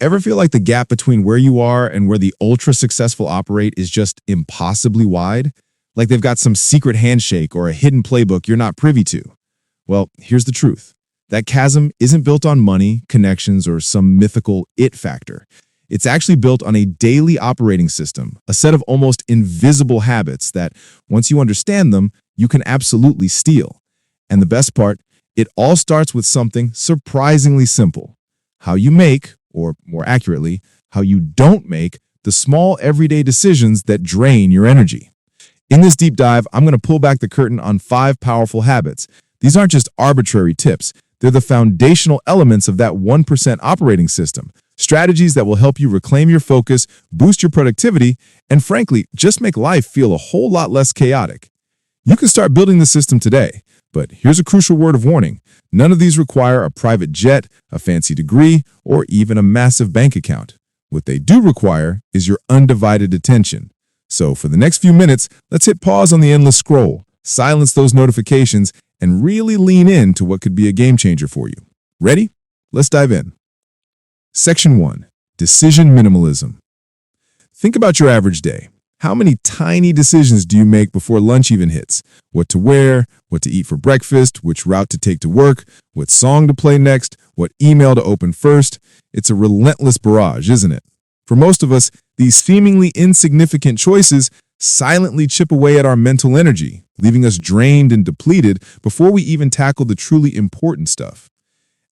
Ever feel like the gap between where you are and where the ultra successful operate is just impossibly wide? Like they've got some secret handshake or a hidden playbook you're not privy to? Well, here's the truth. That chasm isn't built on money, connections, or some mythical it factor. It's actually built on a daily operating system, a set of almost invisible habits that, once you understand them, you can absolutely steal. And the best part, it all starts with something surprisingly simple: how you make, or more accurately, how you don't make the small everyday decisions that drain your energy. In this deep dive, I'm going to pull back the curtain on 5 powerful habits. These aren't just arbitrary tips. They're the foundational elements of that 1% operating system. Strategies that will help you reclaim your focus, boost your productivity, and frankly, just make life feel a whole lot less chaotic. You can start building the system today, but here's a crucial word of warning. None of these require a private jet, a fancy degree, or even a massive bank account. What they do require is your undivided attention. So for the next few minutes, let's hit pause on the endless scroll, silence those notifications, and really lean into what could be a game changer for you. Ready? Let's dive in. Section 1. Decision minimalism. Think about your average day. How many tiny decisions do you make before lunch even hits? What to wear, what to eat for breakfast, which route to take to work, what song to play next, what email to open first. It's a relentless barrage, isn't it? For most of us, these seemingly insignificant choices silently chip away at our mental energy, leaving us drained and depleted before we even tackle the truly important stuff.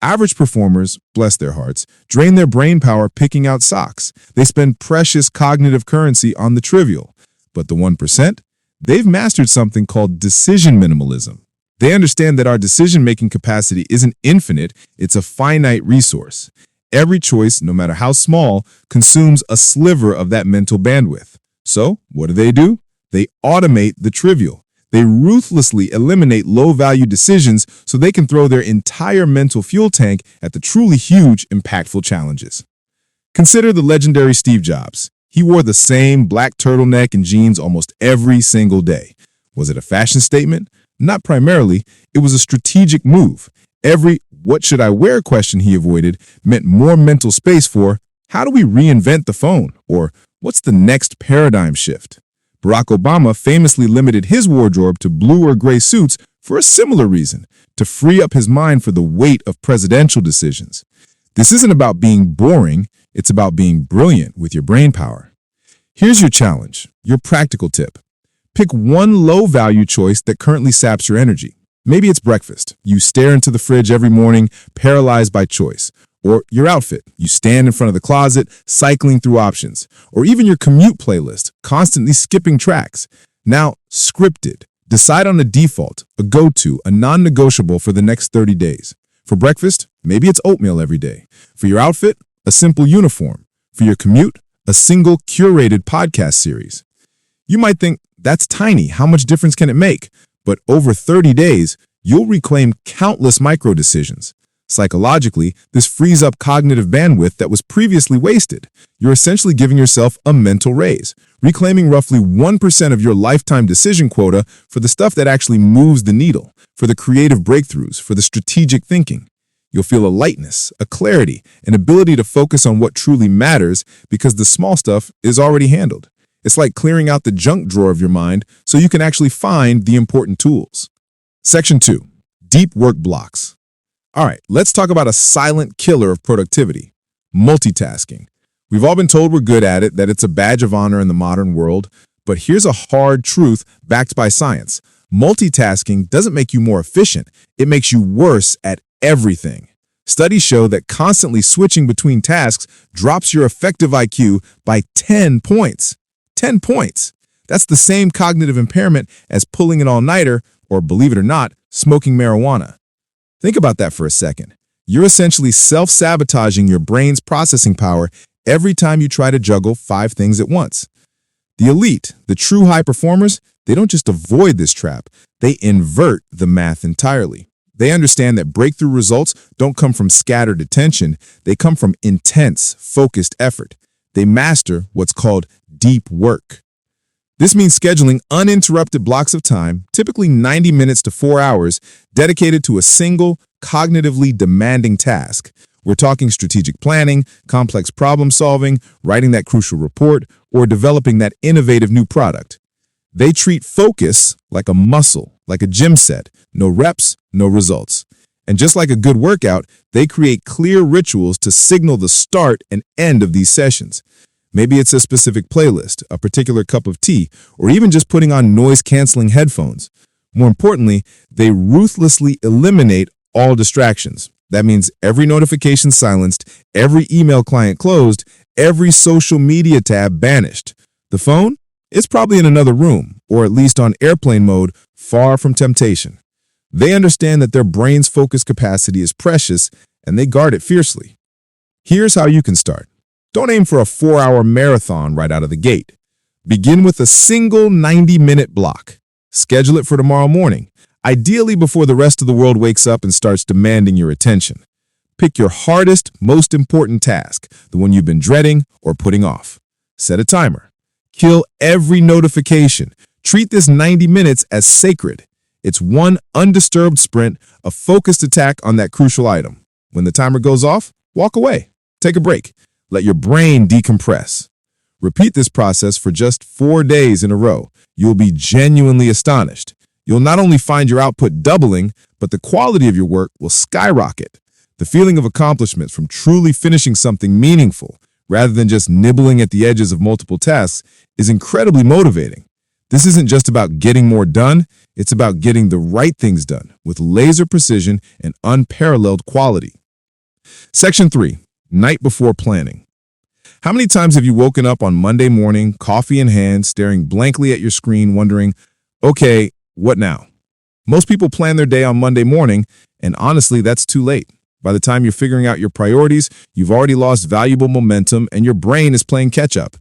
Average performers, bless their hearts, drain their brain power picking out socks. They spend precious cognitive currency on the trivial. But the 1%? They've mastered something called decision minimalism. They understand that our decision-making capacity isn't infinite, it's a finite resource. Every choice, no matter how small, consumes a sliver of that mental bandwidth. So, what do? They automate the trivial. They ruthlessly eliminate low-value decisions so they can throw their entire mental fuel tank at the truly huge, impactful challenges. Consider the legendary Steve Jobs. He wore the same black turtleneck and jeans almost every single day. Was it a fashion statement? Not primarily. It was a strategic move. Every "what should I wear" question he avoided meant more mental space for "how do we reinvent the phone?" or "what's the next paradigm shift?" Barack Obama famously limited his wardrobe to blue or gray suits for a similar reason, to free up his mind for the weight of presidential decisions. This isn't about being boring, it's about being brilliant with your brain power. Here's your challenge, your practical tip. Pick one low-value choice that currently saps your energy. Maybe it's breakfast. You stare into the fridge every morning, paralyzed by choice. Or your outfit. You stand in front of the closet, cycling through options. Or even your commute playlist, constantly skipping tracks. Now, scripted. Decide on a default, a go-to, a non-negotiable for the next 30 days. For breakfast, maybe it's oatmeal every day. For your outfit, a simple uniform. For your commute, a single curated podcast series. You might think, that's tiny, how much difference can it make? But over 30 days, you'll reclaim countless micro-decisions. Psychologically, this frees up cognitive bandwidth that was previously wasted. You're essentially giving yourself a mental raise, reclaiming roughly 1% of your lifetime decision quota for the stuff that actually moves the needle, for the creative breakthroughs, for the strategic thinking. You'll feel a lightness, a clarity, an ability to focus on what truly matters because the small stuff is already handled. It's like clearing out the junk drawer of your mind so you can actually find the important tools. Section 2. Deep work blocks. All right, let's talk about a silent killer of productivity: multitasking. We've all been told we're good at it, that it's a badge of honor in the modern world, but here's a hard truth backed by science. Multitasking doesn't make you more efficient, it makes you worse at everything. Studies show that constantly switching between tasks drops your effective IQ by 10 points. 10 points. That's the same cognitive impairment as pulling an all-nighter, or believe it or not, smoking marijuana. Think about that for a second. You're essentially self-sabotaging your brain's processing power every time you try to juggle 5 things at once. The elite, the true high performers, they don't just avoid this trap, they invert the math entirely. They understand that breakthrough results don't come from scattered attention, they come from intense, focused effort. They master what's called deep work. This means scheduling uninterrupted blocks of time, typically 90 minutes to 4 hours, dedicated to a single, cognitively demanding task. We're talking strategic planning, complex problem solving, writing that crucial report, or developing that innovative new product. They treat focus like a muscle, like a gym set. No reps, no results. And just like a good workout, they create clear rituals to signal the start and end of these sessions. Maybe it's a specific playlist, a particular cup of tea, or even just putting on noise-canceling headphones. More importantly, they ruthlessly eliminate all distractions. That means every notification silenced, every email client closed, every social media tab banished. The phone? It's probably in another room, or at least on airplane mode, far from temptation. They understand that their brain's focus capacity is precious, and they guard it fiercely. Here's how you can start. Don't aim for a 4-hour marathon right out of the gate. Begin with a single 90-minute block. Schedule it for tomorrow morning, ideally before the rest of the world wakes up and starts demanding your attention. Pick your hardest, most important task, the one you've been dreading or putting off. Set a timer. Kill every notification. Treat this 90 minutes as sacred. It's one undisturbed sprint, a focused attack on that crucial item. When the timer goes off, walk away. Take a break. Let your brain decompress. Repeat this process for just 4 days in a row. You'll be genuinely astonished. You'll not only find your output doubling, but the quality of your work will skyrocket. The feeling of accomplishment from truly finishing something meaningful, rather than just nibbling at the edges of multiple tasks, is incredibly motivating. This isn't just about getting more done, it's about getting the right things done with laser precision and unparalleled quality. Section 3. Night before planning. How many times have you woken up on Monday morning, coffee in hand, staring blankly at your screen, wondering, okay, what now? Most people plan their day on Monday morning, and honestly, that's too late. By the time you're figuring out your priorities, you've already lost valuable momentum and your brain is playing catch-up.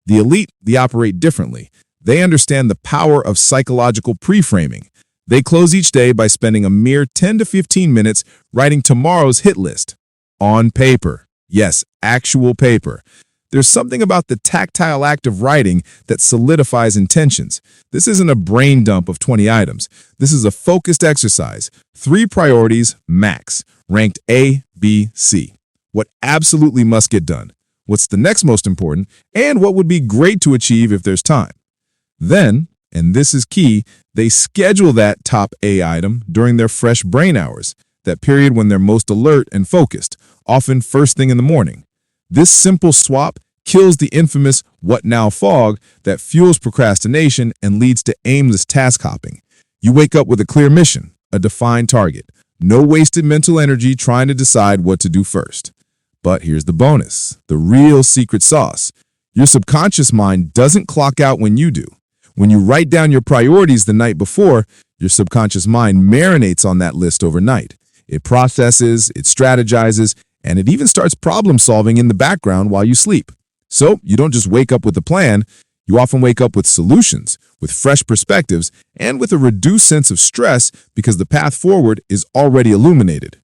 The elite, they operate differently. They understand the power of psychological pre-framing. They close each day by spending a mere 10 to 15 minutes writing tomorrow's hit list. On paper. Yes, actual paper. There's something about the tactile act of writing that solidifies intentions. This isn't a brain dump of 20 items. This is a focused exercise. 3 priorities, max, ranked A, B, C. What absolutely must get done, what's the next most important, and what would be great to achieve if there's time. Then, and this is key, they schedule that top A item during their fresh brain hours, that period when they're most alert and focused, often first thing in the morning. This simple swap kills the infamous what now fog that fuels procrastination and leads to aimless task hopping. You wake up with a clear mission, a defined target. No wasted mental energy trying to decide what to do first. But here's the bonus, the real secret sauce. Your subconscious mind doesn't clock out when you do. When you write down your priorities the night before, your subconscious mind marinates on that list overnight. It processes, it strategizes, and it even starts problem solving in the background while you sleep. So you don't just wake up with a plan, you often wake up with solutions, with fresh perspectives, and with a reduced sense of stress because the path forward is already illuminated.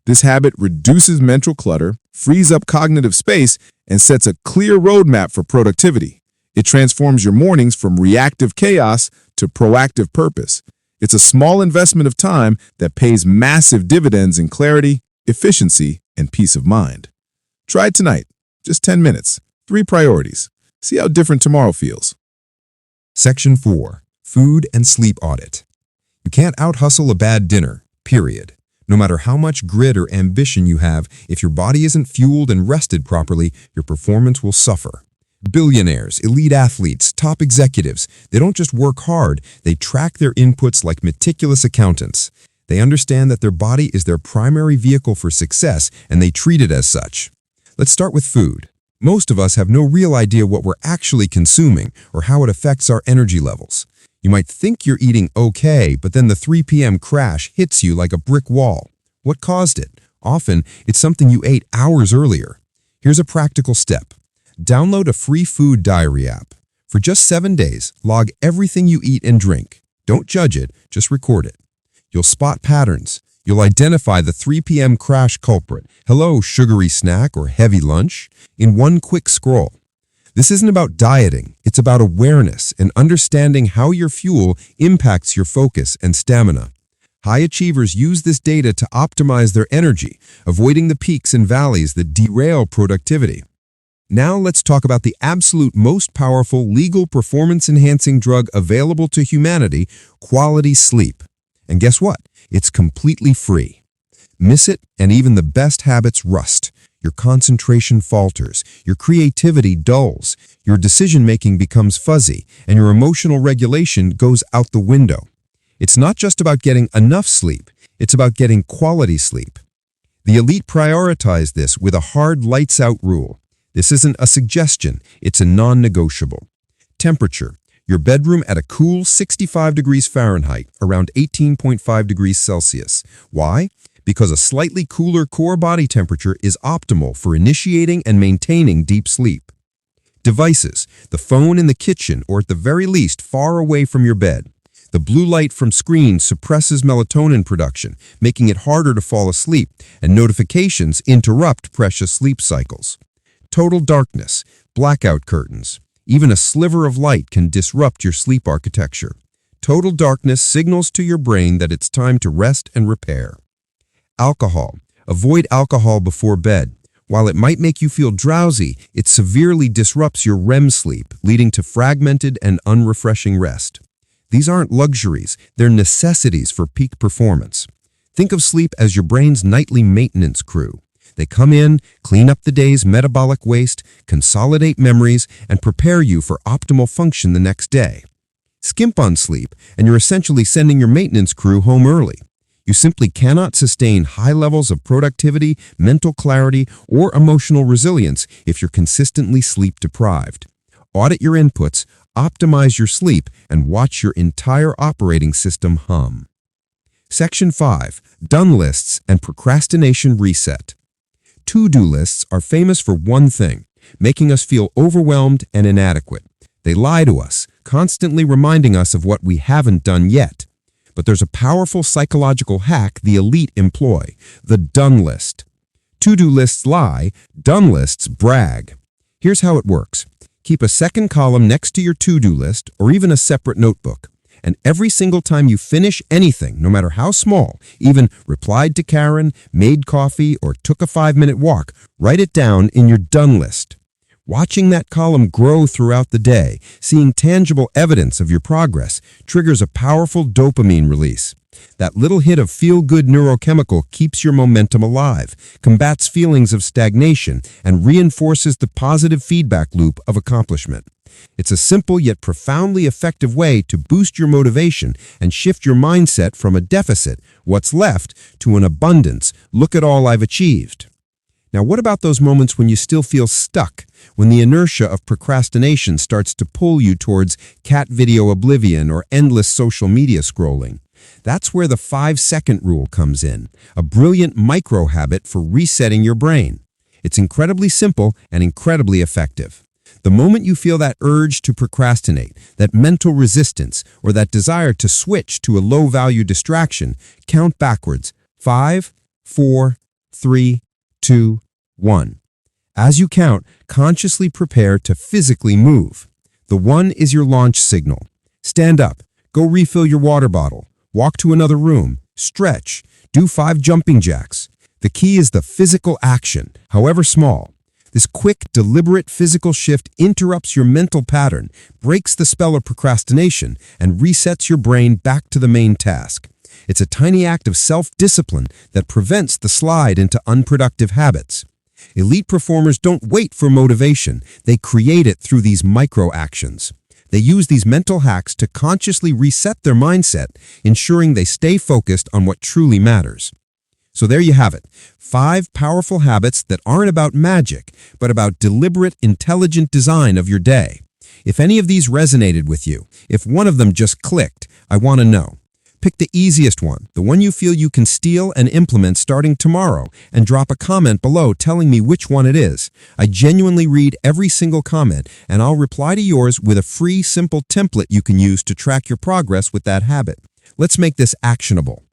This habit reduces mental clutter, frees up cognitive space, and sets a clear roadmap for productivity. It transforms your mornings from reactive chaos to proactive purpose. It's a small investment of time that pays massive dividends in clarity, efficiency, and peace of mind. Try it tonight. Just 10 minutes. 3 priorities. See how different tomorrow feels. Section 4. Food and Sleep Audit. You can't out-hustle a bad dinner, period. No matter how much grit or ambition you have, if your body isn't fueled and rested properly, your performance will suffer. Billionaires, elite athletes, top executives, they don't just work hard, they track their inputs like meticulous accountants. They understand that their body is their primary vehicle for success, and they treat it as such. Let's start with food. Most of us have no real idea what we're actually consuming or how it affects our energy levels. You might think you're eating okay, but then the 3 p.m. crash hits you like a brick wall. What caused it? Often, it's something you ate hours earlier. Here's a practical step. Download a free food diary app. For just 7 days, log everything you eat and drink. Don't judge it, just record it. You'll spot patterns. You'll identify the 3 p.m. crash culprit, hello sugary snack or heavy lunch, in one quick scroll. This isn't about dieting, it's about awareness and understanding how your fuel impacts your focus and stamina. High achievers use this data to optimize their energy, avoiding the peaks and valleys that derail productivity. Now let's talk about the absolute most powerful legal performance-enhancing drug available to humanity, quality sleep. And guess what? It's completely free. Miss it, and even the best habits rust. Your concentration falters, your creativity dulls, your decision-making becomes fuzzy, and your emotional regulation goes out the window. It's not just about getting enough sleep, it's about getting quality sleep. The elite prioritize this with a hard lights-out rule. This isn't a suggestion, it's a non-negotiable. Temperature: your bedroom at a cool 65 degrees Fahrenheit, around 18.5 degrees Celsius. Why? Because a slightly cooler core body temperature is optimal for initiating and maintaining deep sleep. Devices: the phone in the kitchen or at the very least far away from your bed. The blue light from screens suppresses melatonin production, making it harder to fall asleep, and notifications interrupt precious sleep cycles. Total darkness, blackout curtains. Even a sliver of light can disrupt your sleep architecture. Total darkness signals to your brain that it's time to rest and repair. Alcohol: avoid alcohol before bed. While it might make you feel drowsy, it severely disrupts your REM sleep, leading to fragmented and unrefreshing rest. These aren't luxuries, they're necessities for peak performance. Think of sleep as your brain's nightly maintenance crew. They come in, clean up the day's metabolic waste, consolidate memories, and prepare you for optimal function the next day. Skimp on sleep, and you're essentially sending your maintenance crew home early. You simply cannot sustain high levels of productivity, mental clarity, or emotional resilience if you're consistently sleep-deprived. Audit your inputs, optimize your sleep, and watch your entire operating system hum. Section 5. Done lists and procrastination reset. To-do lists are famous for one thing: making us feel overwhelmed and inadequate. They lie to us, constantly reminding us of what we haven't done yet. But there's a powerful psychological hack the elite employ: the done list. To-do lists lie, done lists brag. Here's how it works. Keep a second column next to your to-do list or even a separate notebook. And every single time you finish anything, no matter how small, even replied to Karen, made coffee, or took a 5-minute walk, write it down in your done list. Watching that column grow throughout the day, seeing tangible evidence of your progress, triggers a powerful dopamine release. That little hit of feel-good neurochemical keeps your momentum alive, combats feelings of stagnation, and reinforces the positive feedback loop of accomplishment. It's a simple yet profoundly effective way to boost your motivation and shift your mindset from a deficit, what's left, to an abundance, look at all I've achieved. Now, what about those moments when you still feel stuck, when the inertia of procrastination starts to pull you towards cat video oblivion or endless social media scrolling? That's where the 5-second rule comes in, a brilliant micro-habit for resetting your brain. It's incredibly simple and incredibly effective. The moment you feel that urge to procrastinate, that mental resistance, or that desire to switch to a low-value distraction, count backwards. 5, 4, 3, 2, 1. As you count, consciously prepare to physically move. The 1 is your launch signal. Stand up, go refill your water bottle, walk to another room, stretch, do 5 jumping jacks. The key is the physical action, however small. This quick, deliberate physical shift interrupts your mental pattern, breaks the spell of procrastination, and resets your brain back to the main task. It's a tiny act of self-discipline that prevents the slide into unproductive habits. Elite performers don't wait for motivation. They create it through these micro-actions. They use these mental hacks to consciously reset their mindset, ensuring they stay focused on what truly matters. So there you have it, 5 powerful habits that aren't about magic, but about deliberate, intelligent design of your day. If any of these resonated with you, if one of them just clicked, I want to know. Pick the easiest one, the one you feel you can steal and implement starting tomorrow, and drop a comment below telling me which one it is. I genuinely read every single comment, and I'll reply to yours with a free, simple template you can use to track your progress with that habit. Let's make this actionable.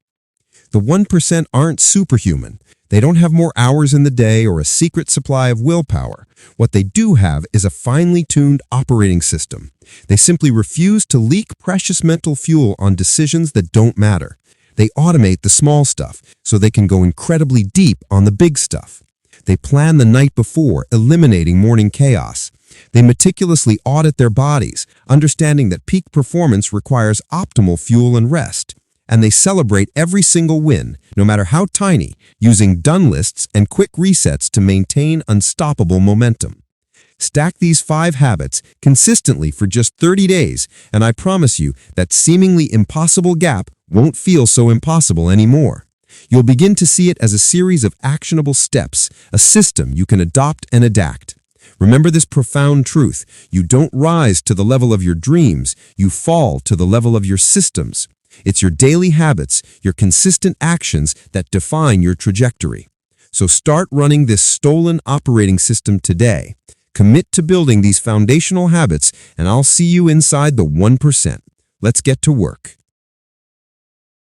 The 1% aren't superhuman. They don't have more hours in the day or a secret supply of willpower. What they do have is a finely tuned operating system. They simply refuse to leak precious mental fuel on decisions that don't matter. They automate the small stuff so they can go incredibly deep on the big stuff. They plan the night before, eliminating morning chaos. They meticulously audit their bodies, understanding that peak performance requires optimal fuel and rest. And they celebrate every single win, no matter how tiny, using done lists and quick resets to maintain unstoppable momentum. Stack these 5 habits consistently for just 30 days, and I promise you that seemingly impossible gap won't feel so impossible anymore. You'll begin to see it as a series of actionable steps, a system you can adopt and adapt. Remember this profound truth: you don't rise to the level of your dreams, you fall to the level of your systems. It's your daily habits, your consistent actions that define your trajectory. So start running this stolen operating system today. Commit to building these foundational habits, and I'll see you inside the 1%. Let's get to work.